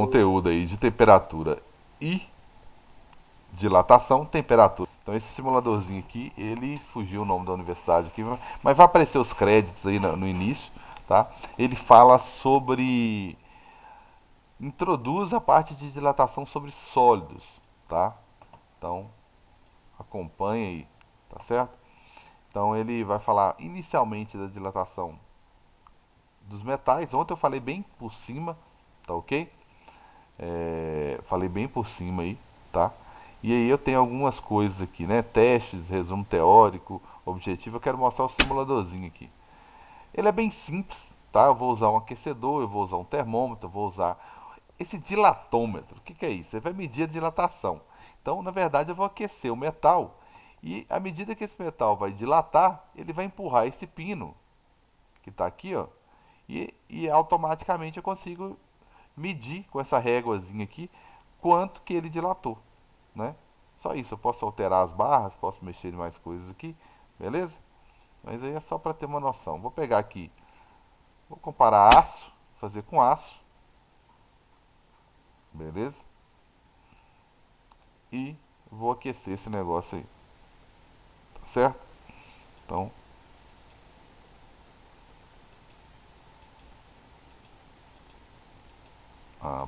conteúdo aí de temperatura e dilatação, temperatura. Então esse simuladorzinho aqui, ele fugiu o nome da universidade aqui, mas vai aparecer os créditos aí no início, tá? Ele fala sobre, introduz a parte de dilatação sobre sólidos, tá? Então acompanha aí, tá certo? Então ele vai falar inicialmente da dilatação dos metais. Ontem eu falei bem por cima, tá ok? Falei bem por cima aí, tá? E aí eu tenho algumas coisas aqui, né? Testes, resumo teórico, objetivo. Eu quero mostrar o simuladorzinho aqui. Ele é bem simples, tá? Eu vou usar um aquecedor, eu vou usar um termômetro, eu vou usar esse dilatômetro. O que, que é isso? Ele vai medir a dilatação. Então, na verdade, eu vou aquecer o metal e à medida que esse metal vai dilatar, ele vai empurrar esse pino que está aqui, ó, e automaticamente eu consigo medir com essa réguazinha aqui quanto que ele dilatou, né? Só isso, eu posso alterar as barras, posso mexer em mais coisas aqui, beleza? Mas aí é só para ter uma noção. Vou pegar aqui, vou comparar aço, fazer com aço, beleza? E vou aquecer esse negócio aí, tá certo? Então,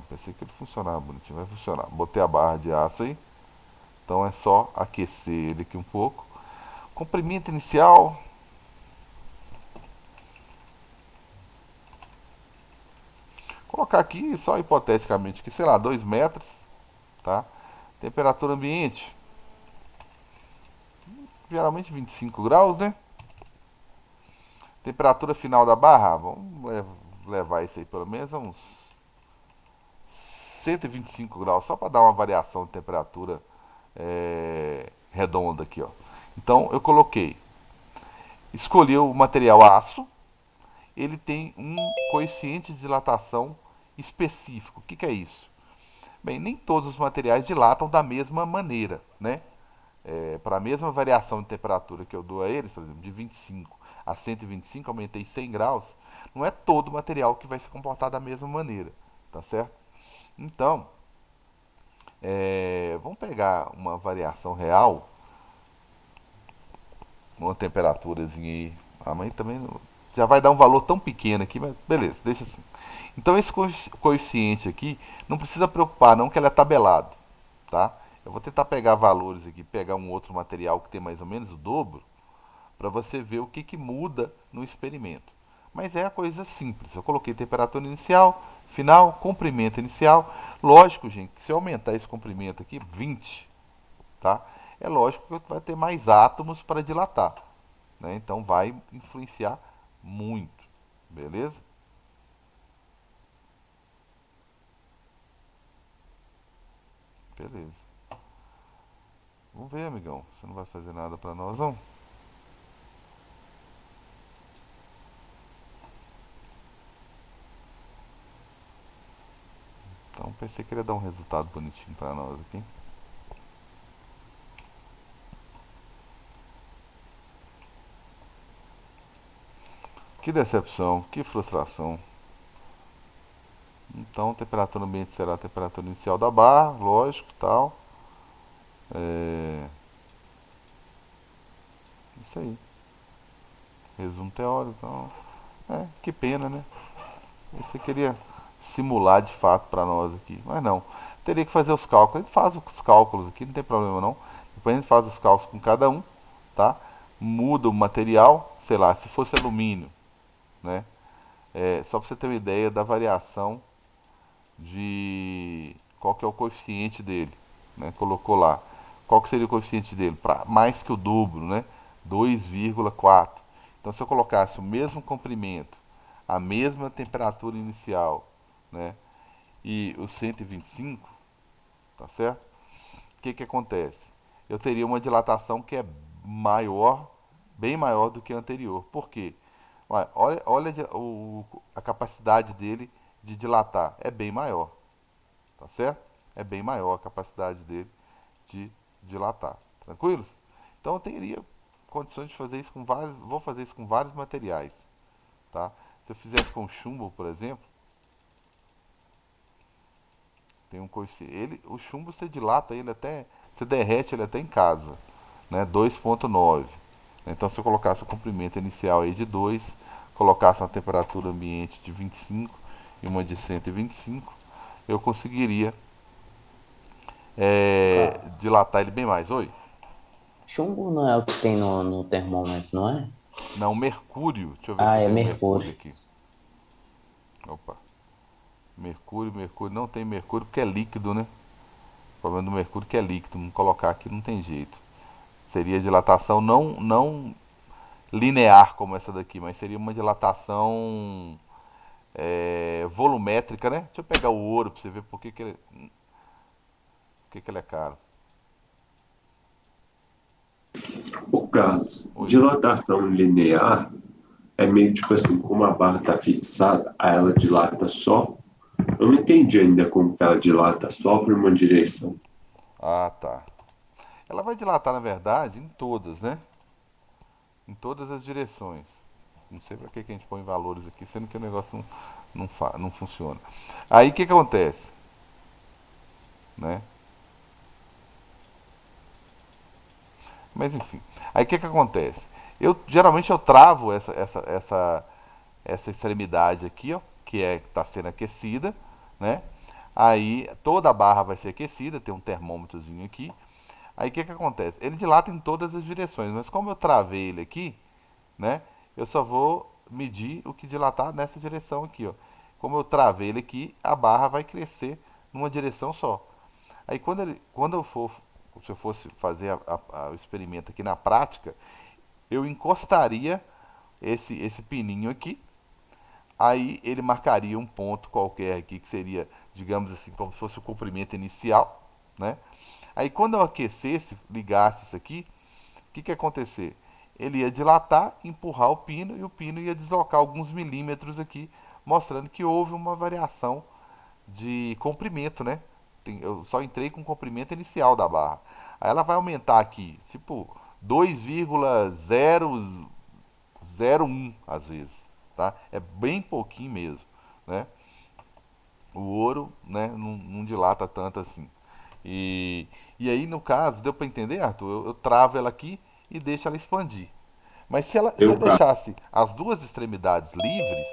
pensei que ele funcionava bonitinho, vai funcionar. Botei a barra de aço aí, então é só aquecer ele aqui um pouco. Comprimento inicial, colocar aqui só hipoteticamente que, sei lá, 2 metros, tá? Temperatura ambiente, geralmente 25 graus, né? Temperatura final da barra, vamos levar isso aí pelo menos a uns 125 graus, só para dar uma variação de temperatura redonda aqui, ó. Então eu coloquei, escolhi o material aço, ele tem um coeficiente de dilatação específico. O que, que é isso? Bem, nem todos os materiais dilatam da mesma maneira, né? Para a mesma variação de temperatura que eu dou a eles, por exemplo, de 25 a 125, aumentei 100 graus, não é todo material que vai se comportar da mesma maneira, tá certo? Então, vamos pegar uma variação real, uma temperaturazinha aí. A mãe também já vai dar um valor tão pequeno aqui, mas beleza, deixa assim. Então esse coeficiente aqui, não precisa preocupar não que ele é tabelado, tá? Eu vou tentar pegar valores aqui, pegar um outro material que tem mais ou menos o dobro, para você ver o que, que muda no experimento. Mas é a coisa simples. Eu coloquei temperatura inicial, final, comprimento inicial. Lógico, gente, que se eu aumentar esse comprimento aqui, 20, tá? É lógico que vai ter mais átomos para dilatar, né? Então vai influenciar muito, beleza? Beleza. Vamos ver, amigão. Você não vai fazer nada para nós, não? Então pensei que ele ia dar um resultado bonitinho para nós aqui. Que decepção, que frustração. Então, a temperatura ambiente será a temperatura inicial da barra, lógico, tal. É isso aí. Resumo teórico, então. Que pena, né? Você queria simular de fato para nós aqui, mas não. Teria que fazer os cálculos. A gente faz os cálculos aqui, não tem problema não. Depois a gente faz os cálculos com cada um, tá? Muda o material, sei lá, se fosse alumínio, né? Só para você ter uma ideia da variação de qual que é o coeficiente dele, né? Colocou lá. Qual que seria o coeficiente dele? Para mais que o dobro, né? 2,4. Então se eu colocasse o mesmo comprimento, a mesma temperatura inicial, né? E o 125, tá certo? O que que acontece? Eu teria uma dilatação que é maior, bem maior do que a anterior. Por quê? Olha a capacidade dele de dilatar. É bem maior, tá certo? É bem maior a capacidade dele de dilatar. Tranquilos? Então eu teria condições de fazer isso com vários, vou fazer isso com vários materiais, tá? Se eu fizesse com chumbo, por exemplo, Tem um coeficiente. O chumbo você dilata ele até. Você derrete ele até em casa. Né? 2,9. Então se eu colocasse o comprimento inicial aí de 2, colocasse uma temperatura ambiente de 25 e uma de 125, eu conseguiria Lucas, dilatar ele bem mais. Oi? chumbo não é o que tem no termômetro, não é? Não, mercúrio. Deixa eu ver se Ah, eu é tenho mercúrio. mercúrio aqui. Opa. Mercúrio, mercúrio. Não tem mercúrio porque é líquido, né? O problema do mercúrio é que é líquido. Não colocar aqui não tem jeito. Seria dilatação não linear como essa daqui, mas seria uma dilatação volumétrica, né? Deixa eu pegar o ouro pra você ver por que ele é caro. O Carlos, Oi. dilatação linear é meio tipo assim, como a barra está fixada, aí ela dilata só. Eu não entendi ainda como que ela dilata só para uma direção. Ah, tá. Ela vai dilatar, na verdade, em todas, né? Em todas as direções. Não sei pra que a gente põe valores aqui, sendo que o negócio não funciona. Aí o que acontece? Né? Mas enfim. Aí o que acontece? Geralmente eu travo essa extremidade aqui, ó, que está sendo aquecida, né? Aí toda a barra vai ser aquecida, tem um termômetrozinho aqui. Aí o que acontece? Ele dilata em todas as direções, mas como eu travei ele aqui, né? Eu só vou medir o que dilatar nessa direção aqui, ó. Como eu travei ele aqui, a barra vai crescer numa direção só. Aí quando se eu fosse fazer o experimento aqui na prática, eu encostaria esse pininho aqui. Aí ele marcaria um ponto qualquer aqui que seria, digamos assim, como se fosse o comprimento inicial, né? Aí quando eu aquecesse, ligasse isso aqui, o que ia acontecer? Ele ia dilatar, empurrar o pino e o pino ia deslocar alguns milímetros aqui, mostrando que houve uma variação de comprimento, né? Eu só entrei com o comprimento inicial da barra. Aí ela vai aumentar aqui, tipo 2,001 às vezes, tá? É bem pouquinho mesmo, né? O ouro, né, não dilata tanto assim. E aí, no caso, deu para entender, Arthur? Eu travo ela aqui e deixo ela expandir. Mas se eu Eu, Carlos, deixasse as duas extremidades livres,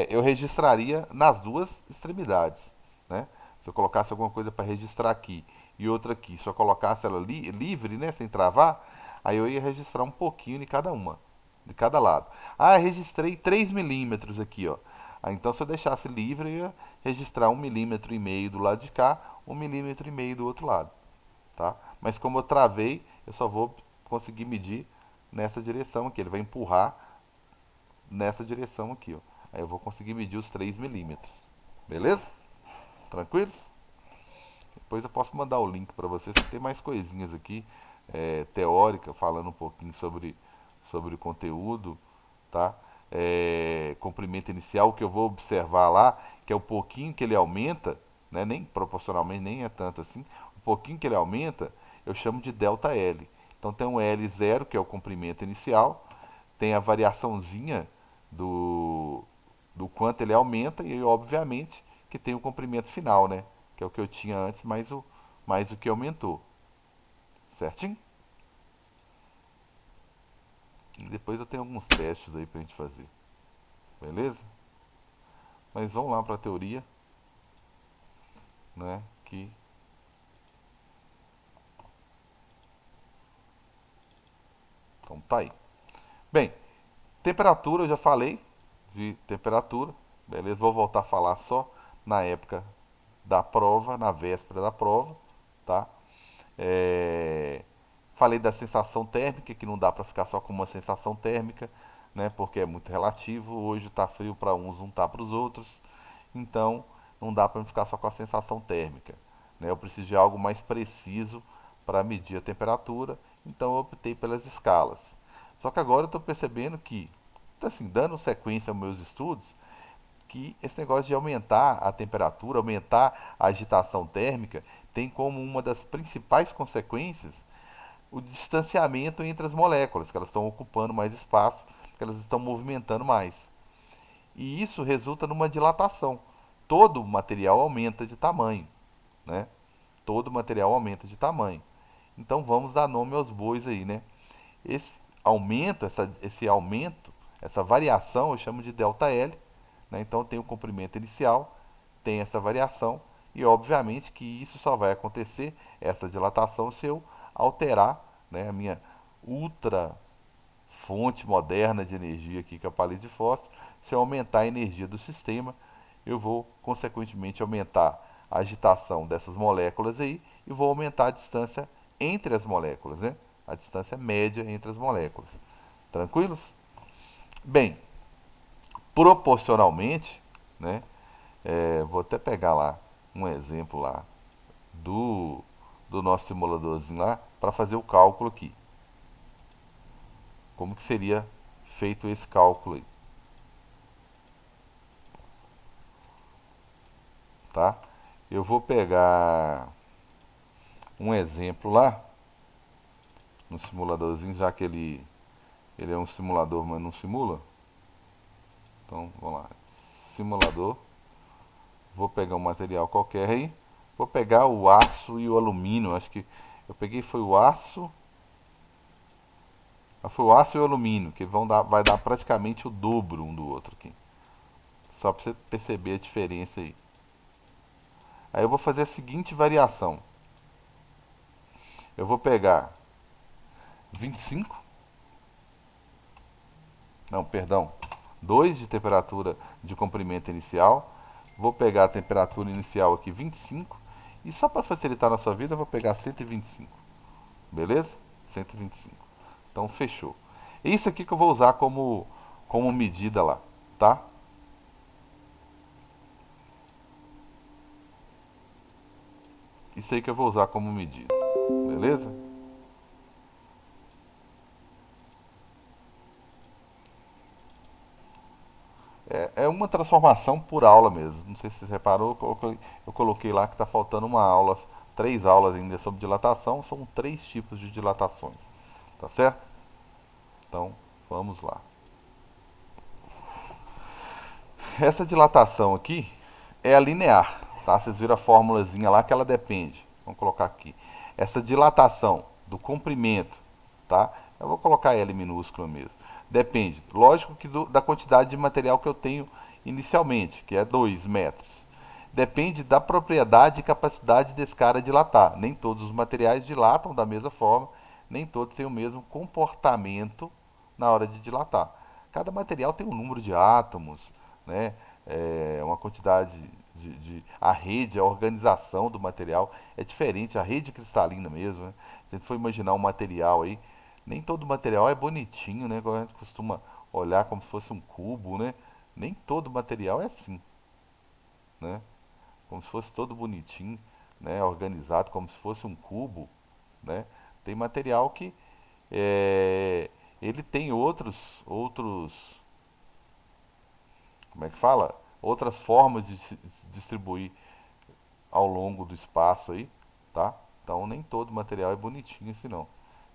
eu registraria nas duas extremidades, né? Se eu colocasse alguma coisa para registrar aqui e outra aqui, se eu colocasse ela livre, né, sem travar, aí eu ia registrar um pouquinho de cada uma, de cada lado. Ah, registrei 3 milímetros aqui, ó. Ah, então se eu deixasse livre, eu ia registrar 1,5 milímetros do lado de cá, 1,5 milímetros do outro lado, tá? Mas como eu travei, eu só vou conseguir medir nessa direção aqui. Ele vai empurrar nessa direção aqui, ó. Aí eu vou conseguir medir os 3 milímetros. Beleza? Tranquilos? Depois eu posso mandar o link para vocês, que tem mais coisinhas aqui, teórica, falando um pouquinho sobre o conteúdo, tá? Comprimento inicial, o que eu vou observar lá, que é o pouquinho que ele aumenta, né? Nem proporcionalmente, nem é tanto assim, o pouquinho que ele aumenta, eu chamo de delta L. Então tem um L0, que é o comprimento inicial, tem a variaçãozinha do, do quanto ele aumenta e, obviamente, que tem o comprimento final, né? Que é o que eu tinha antes, mais o que aumentou. Certinho? E depois eu tenho alguns testes aí pra gente fazer. Beleza? Mas vamos lá pra teoria, né? Então tá aí. Bem, temperatura eu já falei de temperatura. Beleza? Vou voltar a falar só na época da prova, na véspera da prova, tá? É, Falei da sensação térmica, que não dá para ficar só com uma sensação térmica, né? Porque é muito relativo. Hoje está frio para uns, não está para os outros. Então, não dá para ficar só com a sensação térmica, né? Eu preciso de algo mais preciso para medir a temperatura. Então, eu optei pelas escalas. Só que agora eu estou percebendo que, assim, dando sequência aos meus estudos, que esse negócio de aumentar a temperatura, aumentar a agitação térmica, tem como uma das principais consequências o distanciamento entre as moléculas, que elas estão ocupando mais espaço, que elas estão movimentando mais. E isso resulta numa dilatação. Todo o material aumenta de tamanho. né? Todo material aumenta de tamanho. Então vamos dar nome aos bois aí, né? Esse aumento, essa variação eu chamo de ΔL, né? Então tem o comprimento inicial, tem essa variação e obviamente que isso só vai acontecer, essa dilatação, se eu alterar, né, a minha ultra fonte moderna de energia aqui, que é o palito de fósforo. Se eu aumentar a energia do sistema, eu vou consequentemente aumentar a agitação dessas moléculas aí e vou aumentar a distância entre as moléculas, né? A distância média entre as moléculas. Tranquilos? Bem, proporcionalmente, né? Vou até pegar lá um exemplo lá do, do nosso simuladorzinho lá para fazer o cálculo aqui. Como que seria feito esse cálculo aí, tá? Eu vou pegar um exemplo lá no simuladorzinho, já que ele é um simulador, mas não simula. Então, vamos lá. Simulador. Vou pegar um material qualquer aí. Vou pegar o aço e o alumínio. Acho que eu peguei foi o aço. Foi o aço e o alumínio, que vai dar praticamente o dobro um do outro aqui. Só para você perceber a diferença aí. Aí eu vou fazer a seguinte variação. Eu vou pegar 25. Não, perdão. 2 de temperatura de comprimento inicial. Vou pegar a temperatura inicial aqui 25. E só para facilitar na sua vida, eu vou pegar 125. Beleza? 125. Então fechou. Isso aqui que eu vou usar como medida lá, tá? Isso aí que eu vou usar como medida. Beleza? É uma transformação por aula mesmo. Não sei se você reparou, eu coloquei lá que está faltando uma aula, 3 aulas ainda sobre dilatação. São 3 tipos de dilatações. Tá certo? Então, vamos lá. Essa dilatação aqui é a linear, tá? Vocês viram a formulazinha lá que ela depende. Vamos colocar aqui. Essa dilatação do comprimento, tá? Eu vou colocar L minúscula mesmo. Depende, lógico que da quantidade de material que eu tenho inicialmente, que é 2 metros. Depende da propriedade e capacidade desse cara dilatar. Nem todos os materiais dilatam da mesma forma, nem todos têm o mesmo comportamento na hora de dilatar. Cada material tem um número de átomos, né? Uma quantidade a rede, a organização do material é diferente, a rede cristalina mesmo, né? Se a gente for imaginar um material aí, nem todo material é bonitinho, né? Igual a gente costuma olhar como se fosse um cubo, né? Nem todo material é assim, né? Como se fosse todo bonitinho, né? Organizado como se fosse um cubo, né? Tem material que ele tem como é que fala? Outras formas de se distribuir ao longo do espaço aí, tá? Então nem todo material é bonitinho assim não.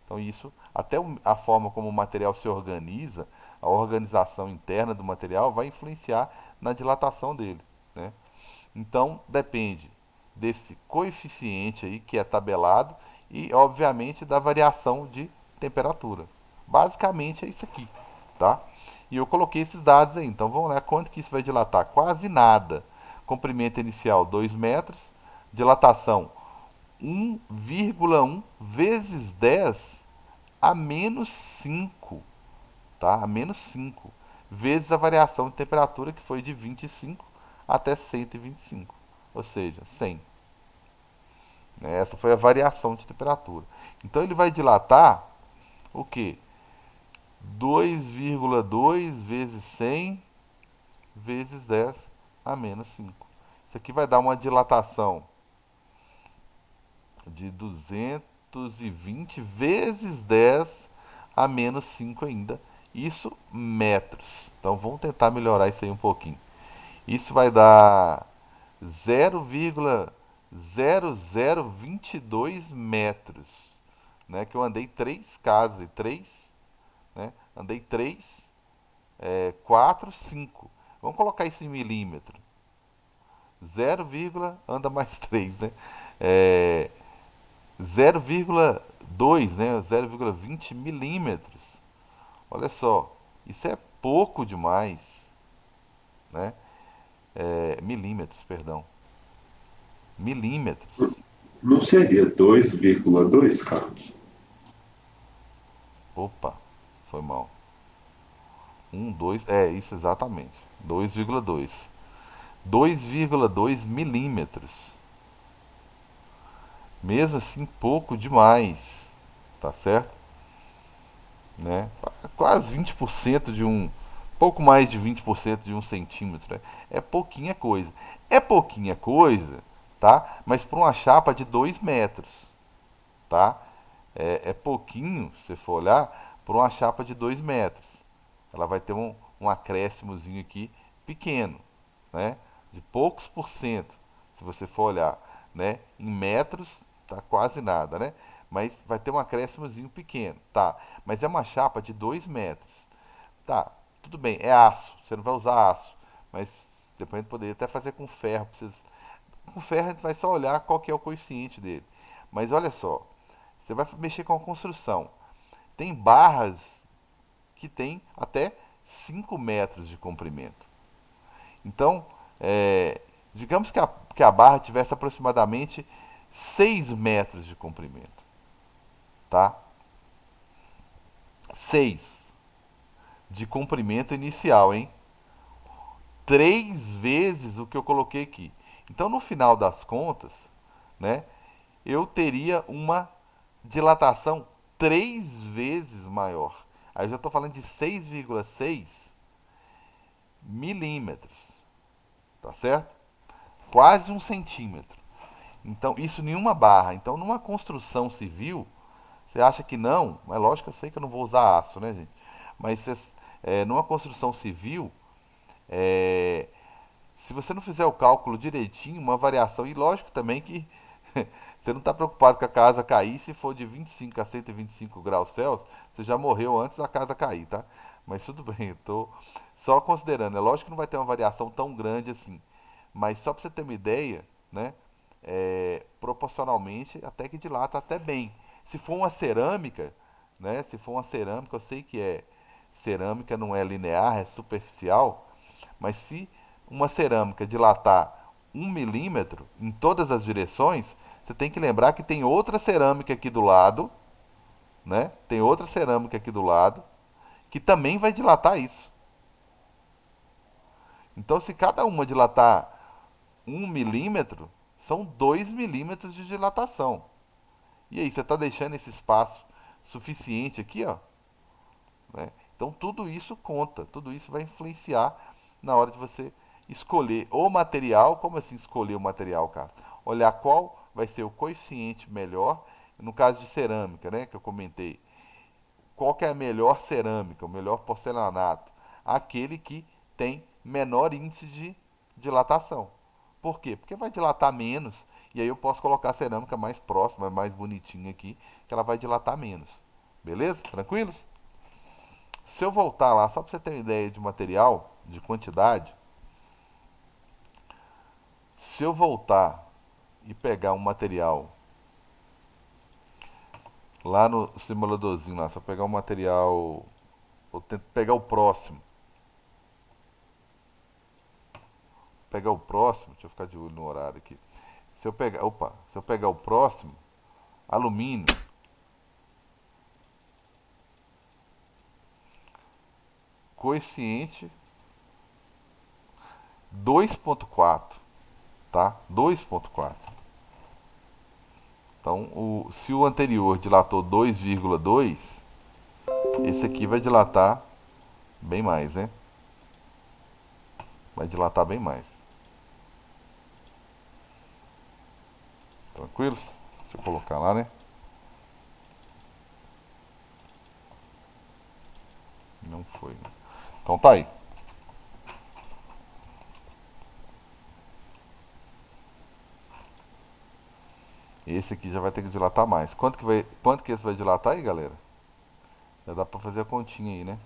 Então isso, até a forma como o material se organiza, a organização interna do material vai influenciar na dilatação dele, né? Então depende desse coeficiente aí que é tabelado e obviamente da variação de temperatura. Basicamente é isso aqui, tá? E eu coloquei esses dados aí. Então vamos lá, quanto que isso vai dilatar? Quase nada. Comprimento inicial 2 metros, dilatação 1,1 vezes 10 a menos 5, tá? A menos 5 vezes a variação de temperatura que foi de 25 até 125, ou seja, 100. Essa foi a variação de temperatura. Então ele vai dilatar o que? 2,2 vezes 100 vezes 10 a menos 5. Isso aqui vai dar uma dilatação de 220 vezes 10 a menos 5 ainda. Isso metros. Então vamos tentar melhorar isso aí um pouquinho. Isso vai dar 0,0022 metros, né? Que eu andei 3 casas, 3, né? Andei 3, 4, 5. Vamos colocar isso em milímetro. 0, anda mais 3, né? É, 0,2, né? 0,20 milímetros. Olha só, isso é pouco demais, né? Milímetros, perdão. Milímetros. Não seria 2,2, Carlos? Opa, foi mal. 2, isso exatamente. 2,2. 2,2 milímetros. Mesmo assim, pouco demais, tá certo? Né? Quase 20% de um, pouco mais de 20% de um centímetro, né? É pouquinha coisa. É pouquinha coisa, tá? Mas para uma chapa de 2 metros, tá? É pouquinho, se você for olhar, para uma chapa de 2 metros. Ela vai ter um acréscimozinho aqui pequeno, né? De poucos por cento, se você for olhar, né? Em metros, tá quase nada, né? Mas vai ter um acréscimozinho pequeno, tá? Mas é uma chapa de 2 metros. Tá, tudo bem, é aço, você não vai usar aço, mas depois a gente poderia até fazer com ferro. Com ferro a gente vai só olhar qual que é o coeficiente dele. Mas olha só, você vai mexer com a construção. Tem barras que tem até 5 metros de comprimento. Então, digamos que a barra tivesse aproximadamente 6 metros de comprimento, tá? 6 de comprimento inicial, hein? 3 vezes o que eu coloquei aqui. Então, no final das contas, né, eu teria uma dilatação 3 vezes maior. Aí eu já estou falando de 6,6 milímetros, tá certo? Quase 1 centímetro. Então, isso em uma barra. Então, numa construção civil, você acha que não? É lógico que eu sei que eu não vou usar aço, né, gente? Mas numa construção civil, é, se você não fizer o cálculo direitinho, uma variação, e lógico também que você não está preocupado com a casa cair, se for de 25 a 125 graus Celsius, você já morreu antes da casa cair, tá? Mas tudo bem, eu tô só considerando. É lógico que não vai ter uma variação tão grande assim, mas só para você ter uma ideia, né? Proporcionalmente até que dilata até bem. Se for uma cerâmica, né? Se for uma cerâmica, eu sei que cerâmica não é linear, é superficial, mas se uma cerâmica dilatar 1 milímetro em todas as direções, você tem que lembrar que tem outra cerâmica aqui do lado, né? Tem outra cerâmica aqui do lado que também vai dilatar isso. Então, se cada uma dilatar 1 milímetro, são 2 milímetros de dilatação. E aí, você está deixando esse espaço suficiente aqui, ó, né? Então, tudo isso conta, tudo isso vai influenciar na hora de você escolher o material. Como assim escolher o material, cara? Olhar qual vai ser o coeficiente melhor. No caso de cerâmica, né, que eu comentei, qual que é a melhor cerâmica, o melhor porcelanato? Aquele que tem menor índice de dilatação. Por quê? Porque vai dilatar menos, e aí eu posso colocar a cerâmica mais próxima, mais bonitinha aqui, que ela vai dilatar menos. Beleza? Tranquilos? Se eu voltar lá, só para você ter uma ideia de material, de quantidade, se eu voltar e pegar um material lá no simuladorzinho lá, se eu pegar um material, eu tento pegar o próximo, deixa eu ficar de olho no horário aqui. Se eu pegar o próximo, alumínio, coeficiente 2,4, tá? 2,4. Então, se o anterior dilatou 2,2, esse aqui vai dilatar bem mais, né? Vai dilatar bem mais. Tranquilos? Deixa eu colocar lá, né? Não foi. Então tá aí. Esse aqui já vai ter que dilatar mais. Quanto que esse vai dilatar aí, galera? Já dá pra fazer a continha aí, né?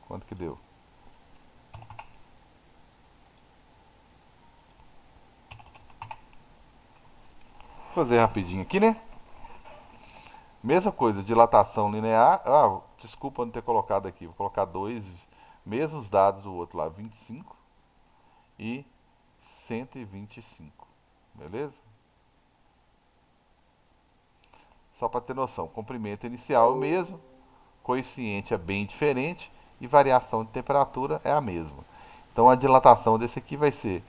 Quanto que deu? fazer rapidinho aqui, né? Mesma coisa, dilatação linear. Ah, desculpa não ter colocado aqui. Vou colocar dois, mesmos dados do outro lá, 25 e 125. Beleza? Só para ter noção, comprimento inicial é o mesmo, coeficiente é bem diferente e variação de temperatura é a mesma. Então a dilatação desse aqui vai ser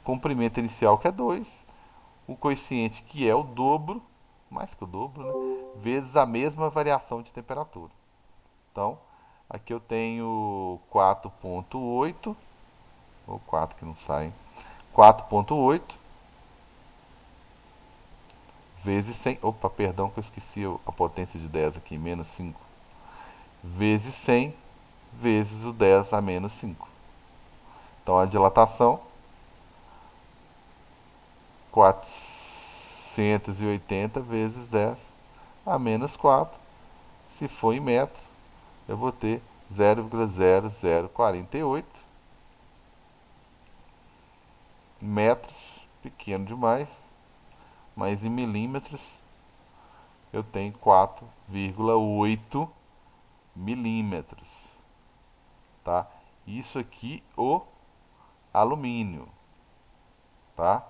comprimento inicial, que é 2, o coeficiente, que é o dobro, mais que o dobro, né? Vezes a mesma variação de temperatura. Então, aqui eu tenho 4,8, ou 4 que não sai, 4,8 vezes 100, opa, perdão que eu esqueci a potência de 10 aqui, menos 5, vezes 100 vezes o 10 a menos 5. Então a dilatação, 480 vezes 10 a menos 4. Se for em metro, eu vou ter 0,0048 metros, pequeno demais, mas em milímetros eu tenho 4,8 milímetros, tá? Isso aqui o alumínio, tá?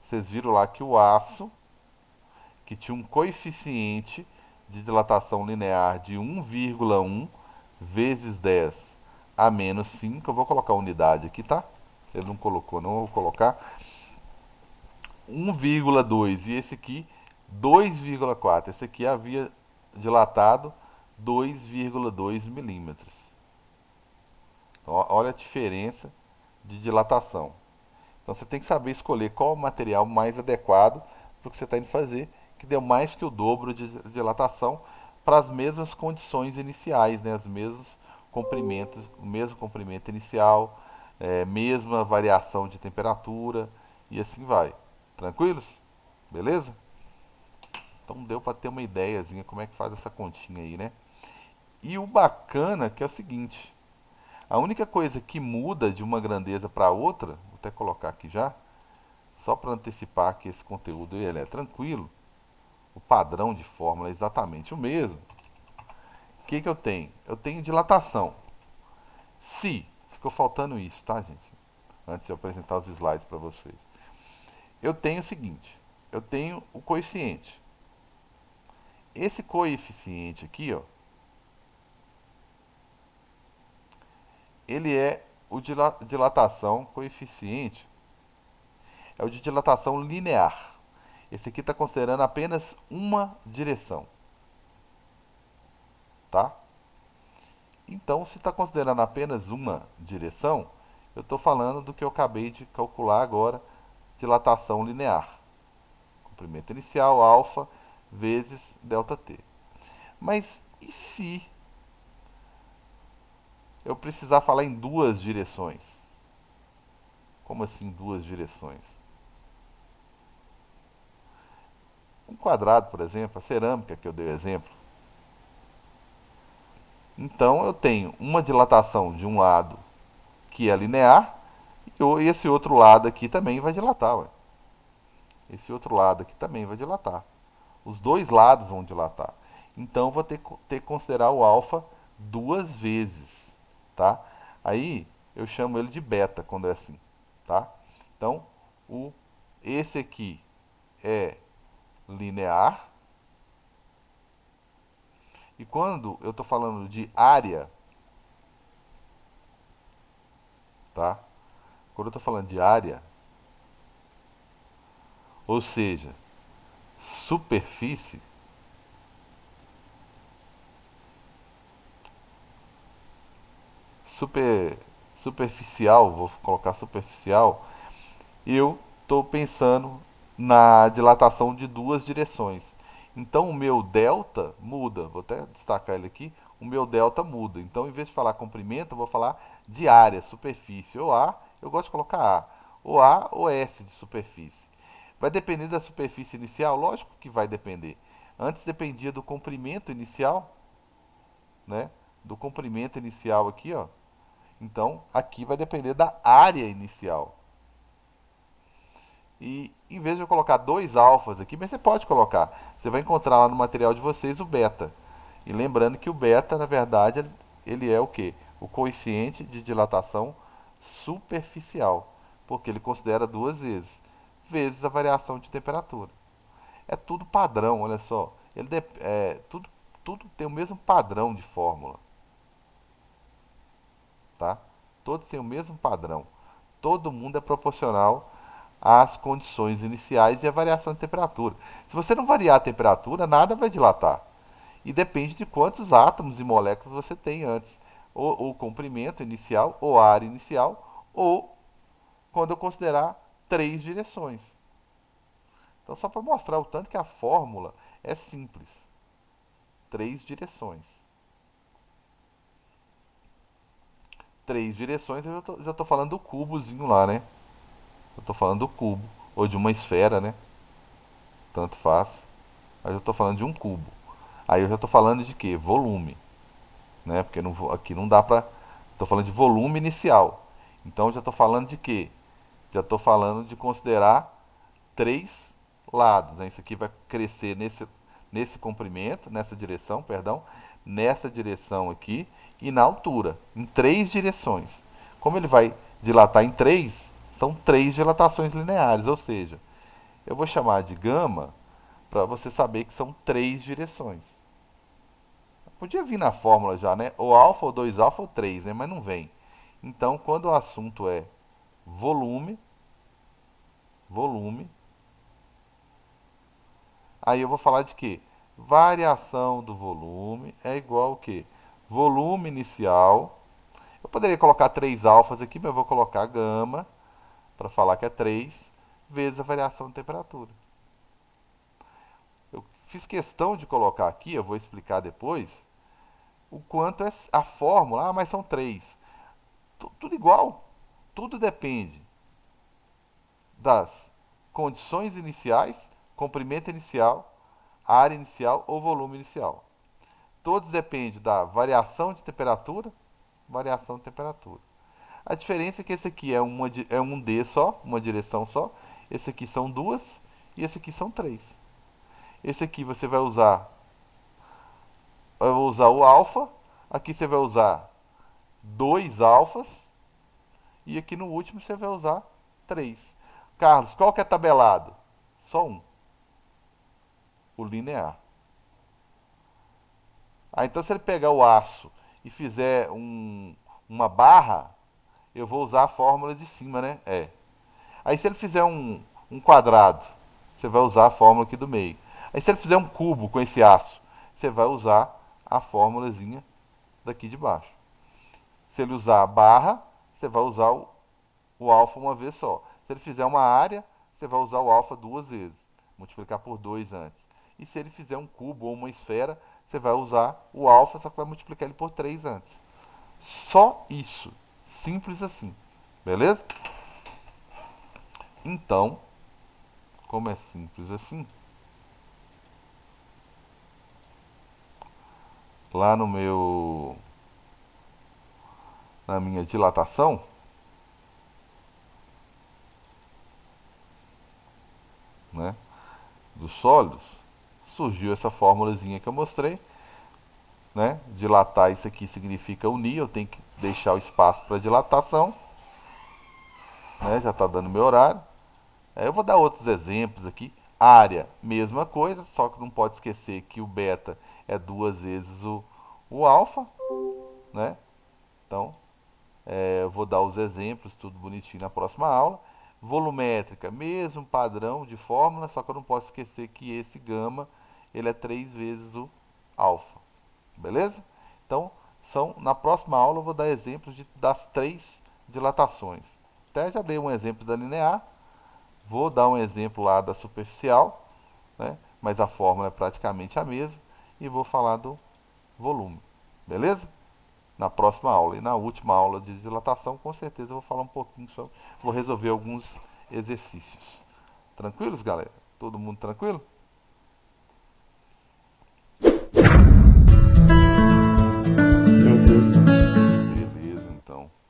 Vocês viram lá que o aço, que tinha um coeficiente de dilatação linear de 1,1 vezes 10 a menos 5, eu vou colocar a unidade aqui, tá? Ele não colocou, não, eu vou colocar 1,2 e esse aqui 2,4. Esse aqui havia dilatado 2,2 milímetros. Então, olha a diferença de dilatação. Então você tem que saber escolher qual o material mais adequado para o que você está indo fazer, que deu mais que o dobro de dilatação para as mesmas condições iniciais, né? Os mesmos comprimentos, o mesmo comprimento inicial, mesma variação de temperatura e assim vai. Tranquilos? Beleza? Então deu para ter uma ideiazinha como é que faz essa continha aí, né? E o bacana que é o seguinte, a única coisa que muda de uma grandeza para outra, vou até colocar aqui já, só para antecipar que esse conteúdo ele é tranquilo, o padrão de fórmula é exatamente o mesmo. O que eu tenho? Eu tenho dilatação. Se, ficou faltando isso, tá, gente? Antes de eu apresentar os slides para vocês. Eu tenho o seguinte, eu tenho o coeficiente. Esse coeficiente aqui, ó, ele é o de dilatação coeficiente, é o de dilatação linear. Esse aqui está considerando apenas uma direção, tá? Então, se está considerando apenas uma direção, eu estou falando do que eu acabei de calcular agora, dilatação linear. Comprimento inicial, alfa, vezes ΔT. Mas e se eu precisar falar em duas direções? Como assim duas direções? Um quadrado, por exemplo, a cerâmica que eu dei o exemplo. Então eu tenho uma dilatação de um lado que é linear e esse outro lado aqui também vai dilatar. Ué. Esse outro lado aqui também vai dilatar. Os dois lados vão dilatar. Então vou ter que considerar o alfa duas vezes, tá? Aí eu chamo ele de beta quando é assim, tá? Então esse aqui é linear. E quando eu estou falando de área, tá? Quando eu estou falando de área, ou seja, superfície, super, superficial, vou colocar superficial, eu estou pensando na dilatação de duas direções. Então o meu delta muda, vou até destacar ele aqui, o meu delta muda. Então em vez de falar comprimento, eu vou falar de área, superfície, ou A, eu gosto de colocar A ou S de superfície. Vai depender da superfície inicial? Lógico que vai depender. Antes dependia do comprimento inicial, né? Do comprimento inicial aqui, ó. Então, aqui vai depender da área inicial. E em vez de eu colocar dois alfas aqui, mas você pode colocar, você vai encontrar lá no material de vocês o beta. E lembrando que o beta, na verdade, ele é o que? O coeficiente de dilatação superficial, porque ele considera duas vezes a variação de temperatura. É tudo padrão, olha só. Tudo tem o mesmo padrão de fórmula, tá? Todos têm o mesmo padrão. Todo mundo é proporcional às condições iniciais e à variação de temperatura. Se você não variar a temperatura, nada vai dilatar. E depende de quantos átomos e moléculas você tem antes. Ou o comprimento inicial, ou a área inicial, ou quando eu considerar três direções. Então, só para mostrar o tanto que a fórmula é simples. Três direções. Três direções, eu já tô falando do cubozinho lá, né? Eu tô falando do cubo. Ou de uma esfera, né? Tanto faz. Aí eu já tô falando de um cubo. Aí eu já tô falando de quê? Volume. Né? Porque aqui não dá pra. Tô falando de volume inicial. Então eu já tô falando de quê? Já tô falando de considerar três lados. Né? Isso aqui vai crescer nesse comprimento, nessa direção, perdão, nessa direção aqui e na altura, em três direções. Como ele vai dilatar em três, são três dilatações lineares, ou seja, eu vou chamar de gama para você saber que são três direções. Podia vir na fórmula já, né? Ou alfa, ou 2 alfa, ou 3, né? Mas não vem. Então, quando o assunto é volume, volume, aí eu vou falar de quê? Variação do volume é igual ao quê? Volume inicial. Eu poderia colocar 3 alfas aqui, mas eu vou colocar gama, para falar que é 3 vezes a variação de temperatura. Eu fiz questão de colocar aqui, eu vou explicar depois, o quanto é a fórmula. Ah, mas são 3. Tudo igual. Tudo depende das condições iniciais, comprimento inicial, área inicial ou volume inicial. Todos dependem da variação de temperatura, variação de temperatura. A diferença é que esse aqui é um D só, uma direção só. Esse aqui são duas e esse aqui são três. Esse aqui você vai usar o alfa. Aqui você vai usar dois alfas. E aqui no último você vai usar três. Carlos, qual que é tabelado? Só um. O linear. Ah, então se ele pegar o aço e fizer uma barra, eu vou usar a fórmula de cima, né? É. Aí se ele fizer um quadrado, você vai usar a fórmula aqui do meio. Aí se ele fizer um cubo com esse aço, você vai usar a fórmulazinha daqui de baixo. Se ele usar a barra, você vai usar o alfa uma vez só. Se ele fizer uma área, você vai usar o alfa duas vezes. Multiplicar por 2 antes. E se ele fizer um cubo ou uma esfera, você vai usar o alfa, só que vai multiplicar ele por 3 antes. Só isso. Simples assim. Beleza? Então, como é simples assim, lá no meu na minha dilatação, né, dos sólidos, surgiu essa formulazinha que eu mostrei, né? Dilatar isso aqui significa unir, eu tenho que deixar o espaço para dilatação, né? Já está dando meu horário. Eu vou dar outros exemplos aqui. Área, mesma coisa, só que não pode esquecer que o beta é duas vezes o alfa, né? Então, eu vou dar os exemplos, tudo bonitinho na próxima aula. Volumétrica, mesmo padrão de fórmula, só que eu não posso esquecer que esse gama, ele é 3 vezes o alfa. Beleza? Então, na próxima aula eu vou dar exemplos das três dilatações. Até já dei um exemplo da linear, vou dar um exemplo lá da superficial, né? Mas a fórmula é praticamente a mesma, e vou falar do volume. Beleza? Na próxima aula. E na última aula de dilatação, com certeza eu vou falar um pouquinho sobre. Vou resolver alguns exercícios. Tranquilos, galera? Todo mundo tranquilo?